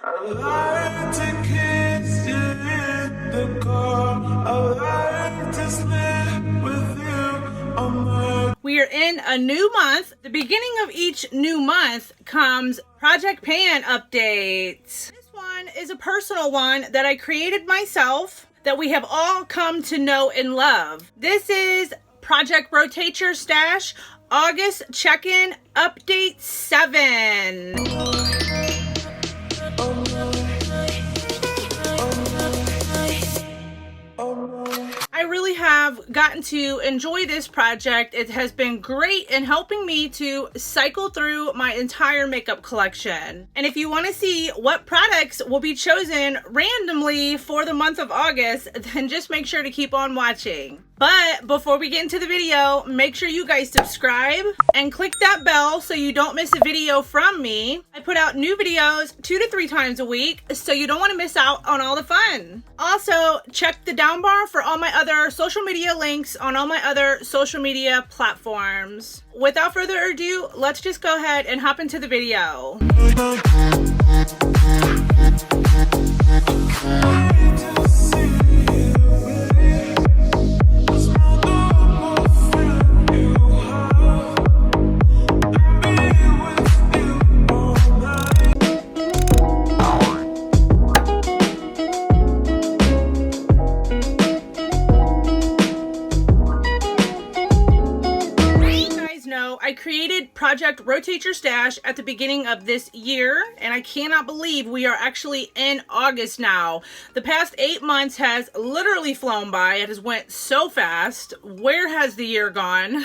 I like to kiss you in the car. I like to sleep with you on my... We are in a new month. The beginning of each new month comes Project Pan updates. This one is a personal one that I created myself that we have all come to know and love. This is Project Rotate Your Stash August check-in update 7. I really have gotten to enjoy this project. It has been great in helping me to cycle through my entire makeup collection. And if you want to see what products will be chosen randomly for the month of August, then just make sure to keep on watching. But before we get into the video, make sure you guys subscribe and click that bell so you don't miss a video from me. I put out new videos 2 to 3 times a week, so you don't want to miss out on all the fun. Also, check the down bar for all my other social media links on all my other social media platforms. Without further ado, let's just go ahead and hop into the video. I created Project Rotate Your Stash at the beginning of this year, and I cannot believe we are actually in August now. The past 8 months has literally flown by. It has went so fast. Where has the year gone?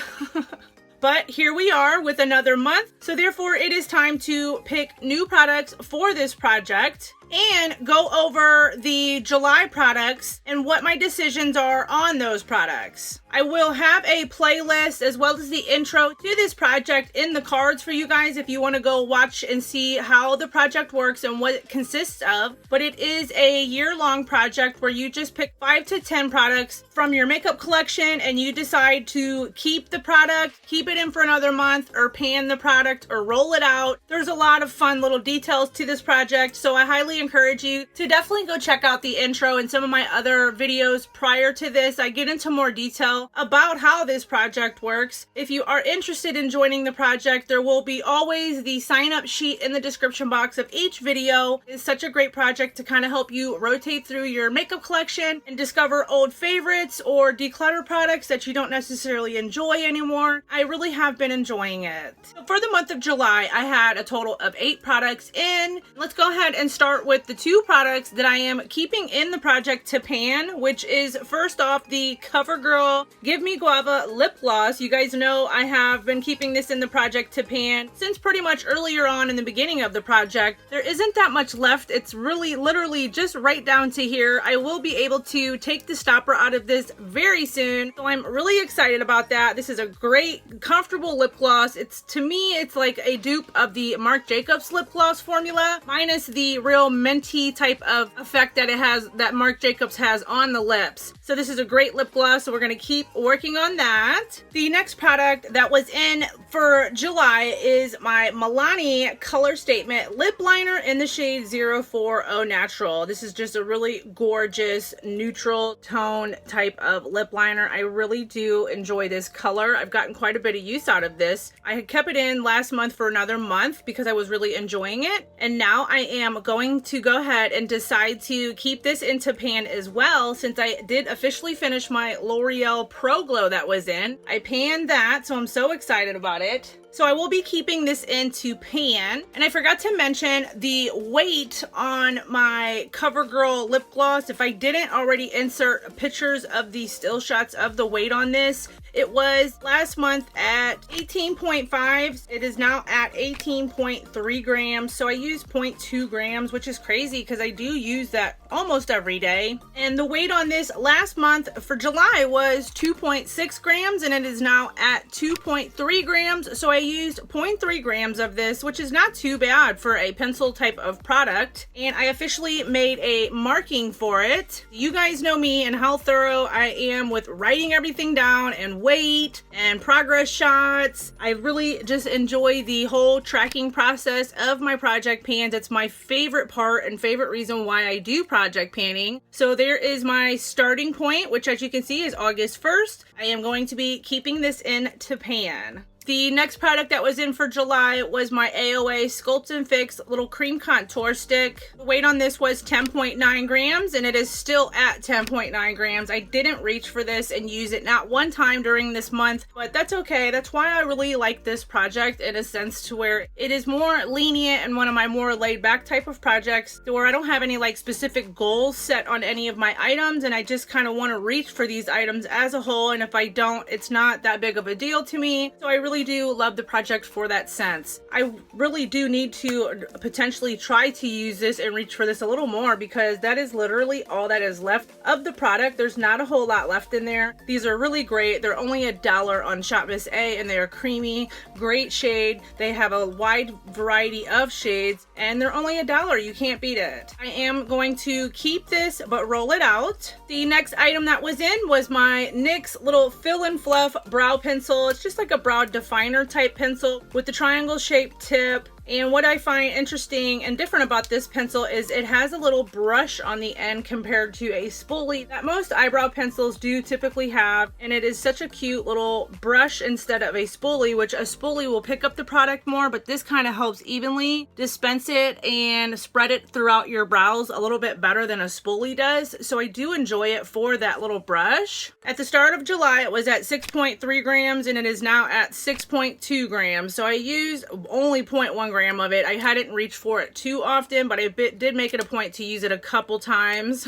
But here we are with another month, so therefore it is time to pick new products for this project and go over the July products and what my decisions are on those products. I will have a playlist as well as the intro to this project in the cards for you guys if you want to go watch and see how the project works and what it consists of. But it is a year-long project where you just pick 5 to 10 products from your makeup collection and you decide to keep the product, keep it in for another month, or pan the product or roll it out. There's a lot of fun little details to this project, so I highly encourage you to definitely go check out the intro and some of my other videos prior to this. I get into more detail about how this project works. If you are interested in joining the project, there will be always the sign up sheet in the description box of each video. It's such a great project to kind of help you rotate through your makeup collection and discover old favorites or declutter products that you don't necessarily enjoy anymore. I really have been enjoying it. So for the month of July, I had a total of 8 products in. Let's go ahead and start with the 2 products that I am keeping in the project to pan, which is first off the CoverGirl Give Me Guava Lip Gloss. You guys know I have been keeping this in the project to pan since pretty much earlier on in the beginning of the project. There isn't that much left. It's really literally just right down to here. I will be able to take the stopper out of this very soon, so I'm really excited about that. This is a great, comfortable lip gloss. To me, it's like a dupe of the Marc Jacobs lip gloss formula, minus the real minty type of effect that it has, that Marc Jacobs has on the lips. So this is a great lip gloss, so we're going to keep working on that. The next product that was in for July is my Milani Color Statement Lip Liner in the shade 040 Natural. This is just a really gorgeous neutral tone type of lip liner. I really do enjoy this color. I've gotten quite a bit of use out of this. I had kept it in last month for another month because I was really enjoying it, and now I am going to go ahead and decide to keep this into pan as well, since I did officially finish my L'Oreal Pro Glow that was in. I panned that, so I'm so excited about it. So I will be keeping this into pan. And I forgot to mention the weight on my CoverGirl lip gloss. If I didn't already insert pictures of the still shots of the weight on this, it was last month at 18.5. It is now at 18.3 grams. So I use 0.2 grams, which is crazy because I do use that almost every day. And the weight on this last month for July was 2.6 grams, and it is now at 2.3 grams. So I used 0.3 grams of this, which is not too bad for a pencil type of product. And I officially made a marking for it. You guys know me and how thorough I am with writing everything down and weight and progress shots. I really just enjoy the whole tracking process of my project pans. It's my favorite part and favorite reason why I do project panning. So there is my starting point, which as you can see is August 1st. I am going to be keeping this in to pan. The next product that was in for July was my AOA Sculpt and Fix little cream contour stick. The weight on this was 10.9 grams and it is still at 10.9 grams. I didn't reach for this and use it not one time during this month, but that's okay. That's why I really like this project in a sense to where it is more lenient and one of my more laid back type of projects to where I don't have any like specific goals set on any of my items and I just kind of want to reach for these items as a whole, and if I don't, it's not that big of a deal to me. So I really do love the project for that sense. I really do need to potentially try to use this and reach for this a little more because that is literally all that is left of the product. There's not a whole lot left in there. These are really great. They're only $1 on Shop Miss A and they are creamy, great shade. They have a wide variety of shades and they're only $1. You can't beat it. I am going to keep this but roll it out. The next item that was in was my NYX little Fill and Fluff brow pencil. It's just like a brow definer type pencil with the triangle shaped tip. And what I find interesting and different about this pencil is it has a little brush on the end compared to a spoolie that most eyebrow pencils do typically have. And it is such a cute little brush instead of a spoolie, which a spoolie will pick up the product more, but this kind of helps evenly dispense it and spread it throughout your brows a little bit better than a spoolie does. So I do enjoy it for that little brush. At the start of July, it was at 6.3 grams and it is now at 6.2 grams. So I used only 0.1 gram of it. I hadn't reached for it too often, but I did make it a point to use it a couple times.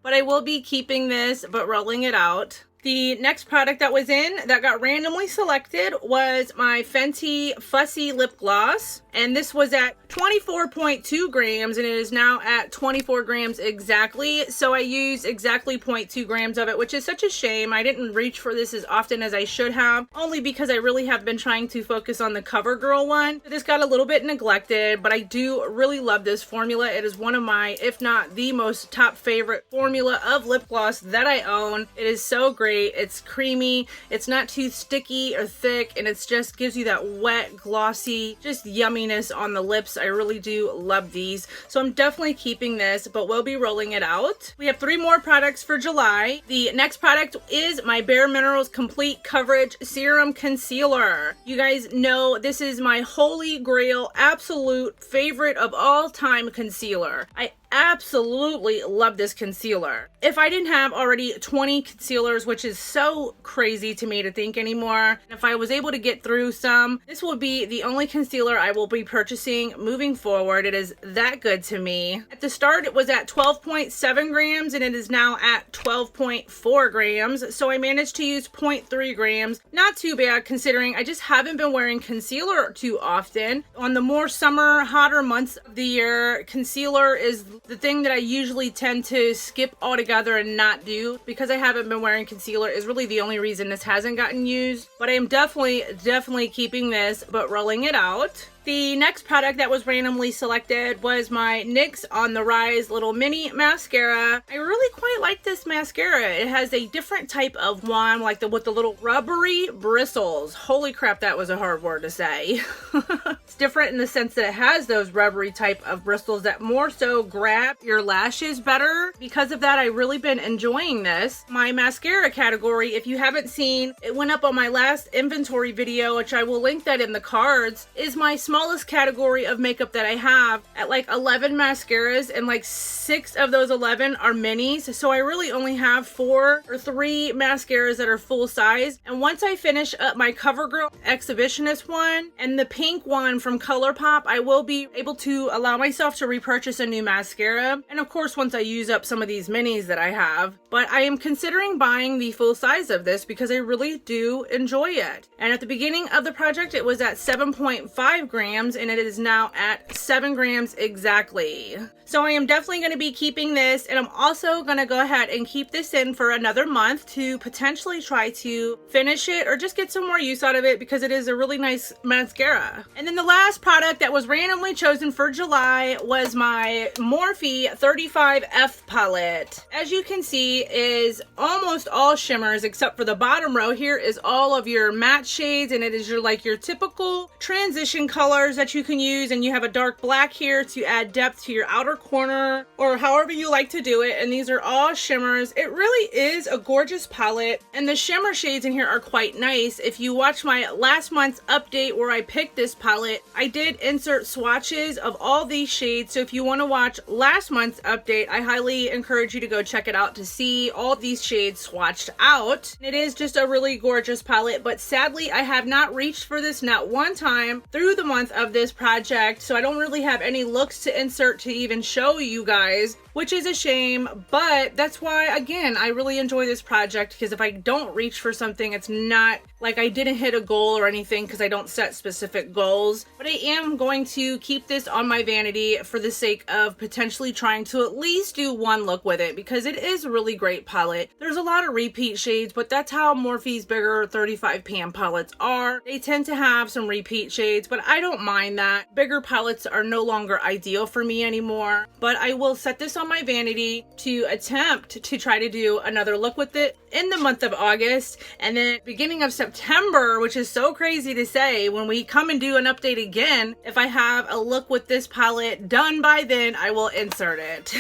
But I will be keeping this but rolling it out. The next product that was in that got randomly selected was my Fenty Fussy Lip Gloss. And this was at 24.2 grams and it is now at 24 grams exactly. So I used exactly 0.2 grams of it, which is such a shame. I didn't reach for this as often as I should have, only because I really have been trying to focus on the CoverGirl one. This got a little bit neglected, but I do really love this formula. It is one of my, if not the most top favorite formula of lip gloss that I own. It is so great. It's creamy. It's not too sticky or thick, and it just gives you that wet, glossy, just yumminess on the lips. I really do love these. So I'm definitely keeping this, but we'll be rolling it out. We have 3 more products for July. The next product is my Bare Minerals Complete Coverage Serum Concealer. You guys know this is my holy grail, absolute favorite of all time concealer. I absolutely love this concealer. If I didn't have already 20 concealers, which is so crazy to me to think anymore, and if I was able to get through some, this will be the only concealer I will be purchasing moving forward. It is that good to me. At the start, it was at 12.7 grams and it is now at 12.4 grams. So I managed to use 0.3 grams. Not too bad considering I just haven't been wearing concealer too often. On the more summer, hotter months of the year, concealer is the thing that I usually tend to skip altogether and not do. Because I haven't been wearing concealer is really the only reason this hasn't gotten used. But I am definitely keeping this but rolling it out. The next product that was randomly selected was my NYX On The Rise little mini mascara. I really quite like this mascara. It has a different type of wand, like with the little rubbery bristles. Holy crap, that was a hard word to say. It's different in the sense that it has those rubbery type of bristles that more so grab your lashes better. Because of that, I've really been enjoying this. My mascara category, if you haven't seen, it went up on my last inventory video, which I will link that in the cards, is my smallest category of makeup that I have at like 11 mascaras, and like 6 of those 11 are minis. So I really only have 4 or 3 mascaras that are full size. And once I finish up my CoverGirl Exhibitionist one and the pink one from ColourPop, I will be able to allow myself to repurchase a new mascara. And of course, once I use up some of these minis that I have. But I am considering buying the full size of this because I really do enjoy it. And at the beginning of the project, it was at 7.5 grams. grams, and it is now at 7 grams exactly. So I am definitely going to be keeping this, and I'm also going to go ahead and keep this in for another month to potentially try to finish it or just get some more use out of it, because it is a really nice mascara. And then the last product that was randomly chosen for July was my Morphe 35F palette. As you can see, is almost all shimmers except for the bottom row. Here is all of your matte shades, and it is your typical transition colors that you can use, and you have a dark black here to add depth to your outer corner, or however you like to do it. And these are all shimmers. It really is a gorgeous palette, and the shimmer shades in here are quite nice. If you watch my last month's update where I picked this palette, I did insert swatches of all these shades, so if you want to watch last month's update, I highly encourage you to go check it out to see all these shades swatched out. It is just a really gorgeous palette, but sadly I have not reached for this not one time through the month of this project, so I don't really have any looks to insert to even show you guys, which is a shame. But that's why, again, I really enjoy this project, because if I don't reach for something, it's not like I didn't hit a goal or anything, because I don't set specific goals. But I am going to keep this on my vanity for the sake of potentially trying to at least do one look with it, because it is a really great palette. There's a lot of repeat shades, but that's how Morphe's bigger 35 pan palettes are. They tend to have some repeat shades, but I don't mind that. Bigger palettes are no longer ideal for me anymore, but I will set this on my vanity to attempt to try to do another look with it in the month of August. And then beginning of September, which is so crazy to say, when we come and do an update again, if I have a look with this palette done by then, I will insert it.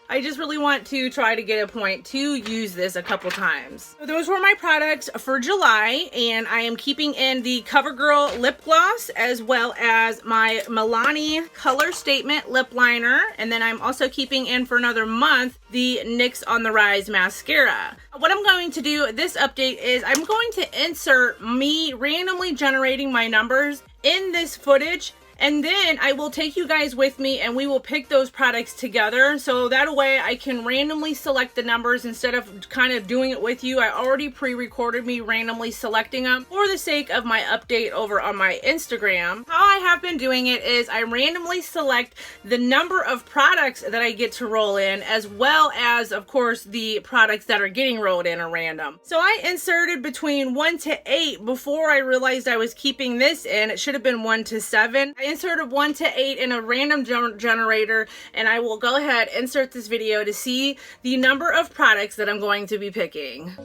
I just really want to try to get a point to use this a couple times. So those were my products for July, and I am keeping in the CoverGirl lip gloss as well as my Milani Color Statement lip liner, and then I'm also keeping in for another month the NYX On The Rise mascara. What I'm going to do this update is I'm going to insert me randomly generating my numbers in this footage, and then I will take you guys with me and we will pick those products together. So that way I can randomly select the numbers instead of kind of doing it with you. I already pre-recorded me randomly selecting them for the sake of my update over on my Instagram. How I have been doing it is I randomly select the number of products that I get to roll in, as well as, of course, the products that are getting rolled in are random. So I inserted between 1 to 8 before I realized I was keeping this in. It should have been 1 to 7. I inserted 1 to 8 in a random generator, and I will go ahead and insert this video to see the number of products that I'm going to be picking.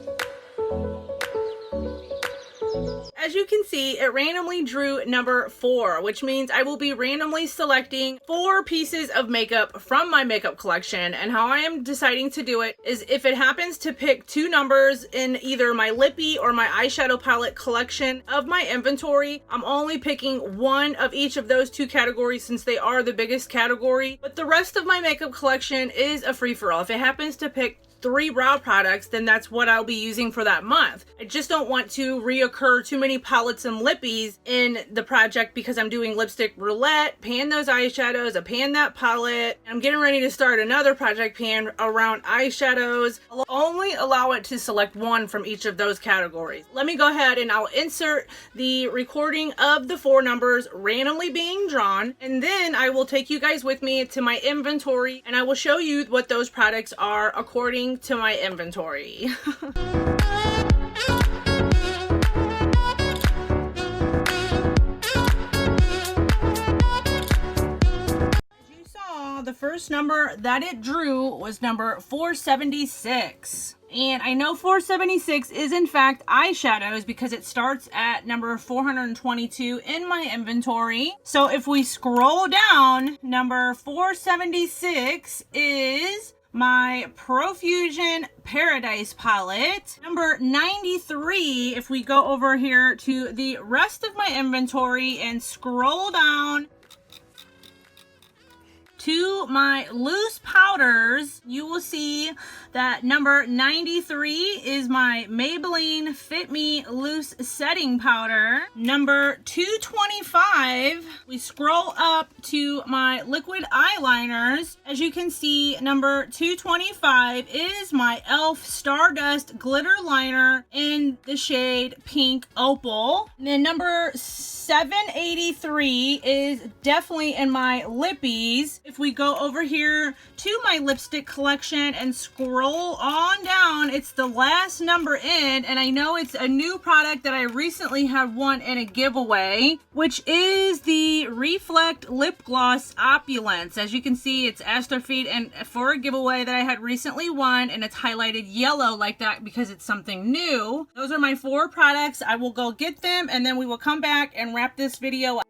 As you can see, it randomly drew number 4, which means I will be randomly selecting 4 pieces of makeup from my makeup collection. And how I am deciding to do it is if it happens to pick 2 numbers in either my lippy or my eyeshadow palette collection of my inventory, I'm only picking 1 of each of those 2 categories since they are the biggest category. But the rest of my makeup collection is a free-for-all. If it happens to pick 3 brow products, then that's what I'll be using for that month. I just don't want to reoccur too many palettes and lippies in the project because I'm doing lipstick roulette, pan those eyeshadows, I pan that palette. I'm getting ready to start another project pan around eyeshadows. I'll only allow it to select 1 from each of those categories. Let me go ahead and I'll insert the recording of the 4 numbers randomly being drawn, and then I will take you guys with me to my inventory and I will show you what those products are according to my inventory. The first number that it drew was number 476. And I know 476 is in fact eyeshadows because it starts at number 422 in my inventory. So if we scroll down, number 476 is my Profusion Paradise palette. Number 93, if we go over here to the rest of my inventory and scroll down to my loose powders, you will see that number 93 is my Maybelline Fit Me Loose Setting Powder. Number 225, we scroll up to my liquid eyeliners. As you can see, number 225 is my e.l.f. Stardust Glitter Liner in the shade Pink Opal. And then number 783 is definitely in my lippies. If we go over here to my lipstick collection and scroll on down, it's the last number in, and I know it's a new product that I recently have won in a giveaway, which is the Reflect Lip Gloss Opulence. As you can see, it's Astrofeed and for a giveaway that I had recently won, and it's highlighted yellow like that because it's something new. Those are my 4 products. I will go get them, and then we will come back and wrap this video up.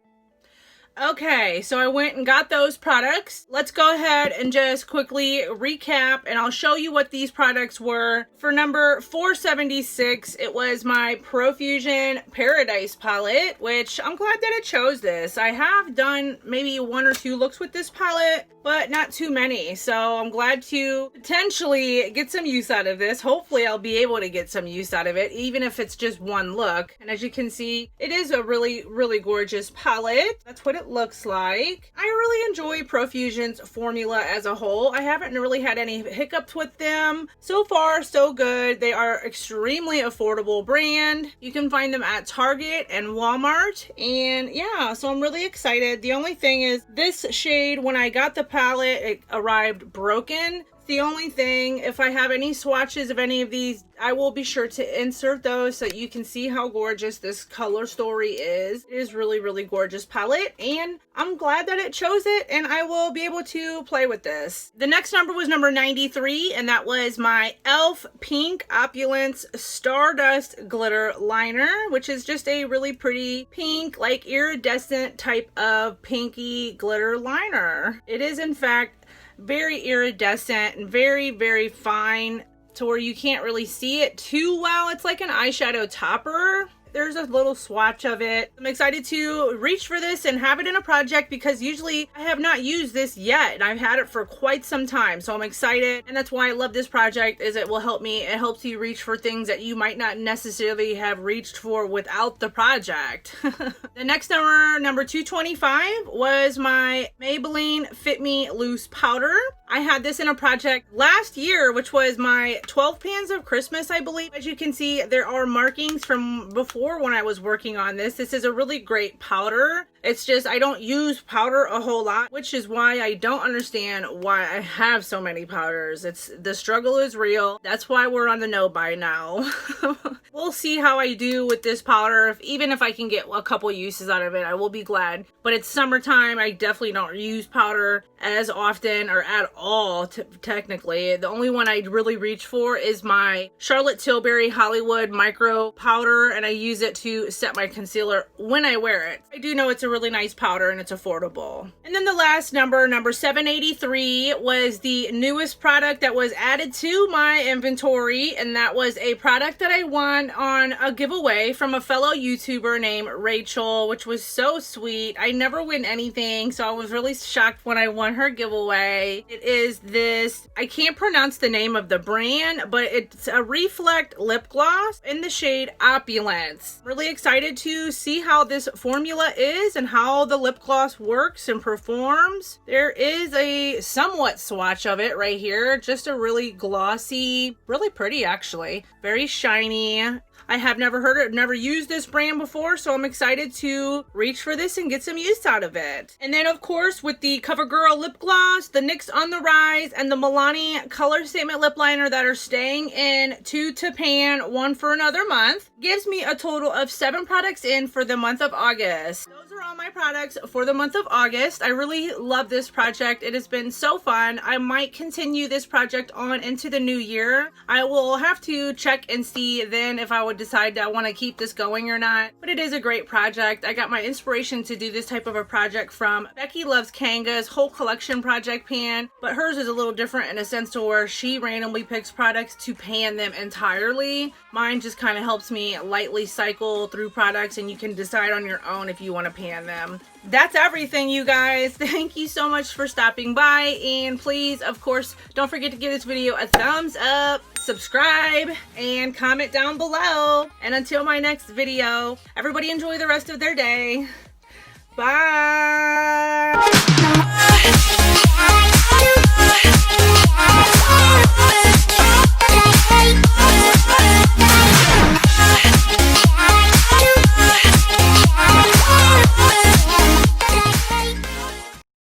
Okay, so I went and got those products. Let's go ahead and just quickly recap, and I'll show you what these products were. For number 476, it was my Profusion Paradise palette, which I'm glad that it chose this. I have done maybe 1 or 2 looks with this palette, but not too many. So I'm glad to potentially get some use out of this. Hopefully I'll be able to get some use out of it, even if it's just 1 look. And as you can see, it is a really, really gorgeous palette. That's what it looks like. I really enjoy Profusion's formula as a whole. I haven't really had any hiccups with them. So far, so good. They are extremely affordable brand. You can find them at Target and Walmart. And yeah, so I'm really excited. The only thing is this shade, when I got the palette, it arrived broken. The only thing, if I have any swatches of any of these, I will be sure to insert those so you can see how gorgeous this color story is. It is really, really gorgeous palette, and I'm glad that it chose it, and I will be able to play with this. The next number was number 93, and that was my e.l.f. Pink Opulence Stardust Glitter Liner, which is just a really pretty pink, like iridescent type of pinky glitter liner. It is, in fact, very iridescent and very, very fine to where you can't really see it too well. It's like an eyeshadow topper. There's a little swatch of it. I'm excited to reach for this and have it in a project because usually I have not used this yet, and I've had it for quite some time. So I'm excited, and that's why I love this project, is it will help me. It helps you reach for things that you might not necessarily have reached for without the project. The next number 225 was my Maybelline Fit Me Loose Powder. I had this in a project last year, which was my 12 Pans of Christmas, I believe. As you can see, there are markings from before when I was working on this. This is a really great powder. It's just I don't use powder a whole lot, which is why I don't understand why I have so many powders. The struggle is real. That's why we're on the no buy now. We'll see how I do with this powder. Even if I can get a couple uses out of it, I will be glad. But it's summertime. I definitely don't use powder as often or at all, technically. The only one I really reach for is my Charlotte Tilbury Hollywood Micro Powder, and I use it to set my concealer when I wear it. I do know it's a really nice powder and it's affordable. And then the last number 783, was the newest product that was added to my inventory, and that was a product that I won on a giveaway from a fellow YouTuber named Rachel, which was so sweet. I never win anything, so I was really shocked when I won her giveaway. It is this, I can't pronounce the name of the brand, but it's a Reflect lip gloss in the shade Opulence. Really excited to see how this formula is and how the lip gloss works and performs. There is a somewhat swatch of it right here. Just a really glossy, really pretty actually. Very shiny. I have never used this brand before, so I'm excited to reach for this and get some use out of it. And then, of course, with the CoverGirl lip gloss, the NYX On The Rise, and the Milani Color Statement lip liner that are staying in 2 to pan, 1 for another month, gives me a total of 7 products in for the month of August. Those are all my products for the month of August. I really love this project. It has been so fun. I might continue this project on into the new year. I will have to check and see then if I would would decide that I want to keep this going or not. But it is a great project. I got my inspiration to do this type of a project from BeckyLovesKanga's whole collection project pan, but hers is a little different in a sense to where she randomly picks products to pan them entirely. Mine just kind of helps me lightly cycle through products, and you can decide on your own if you want to pan them. That's everything, you guys. Thank you so much for stopping by, and please, of course, don't forget to give this video a thumbs up, subscribe, and comment down below. And until my next video, everybody enjoy the rest of their day. Bye.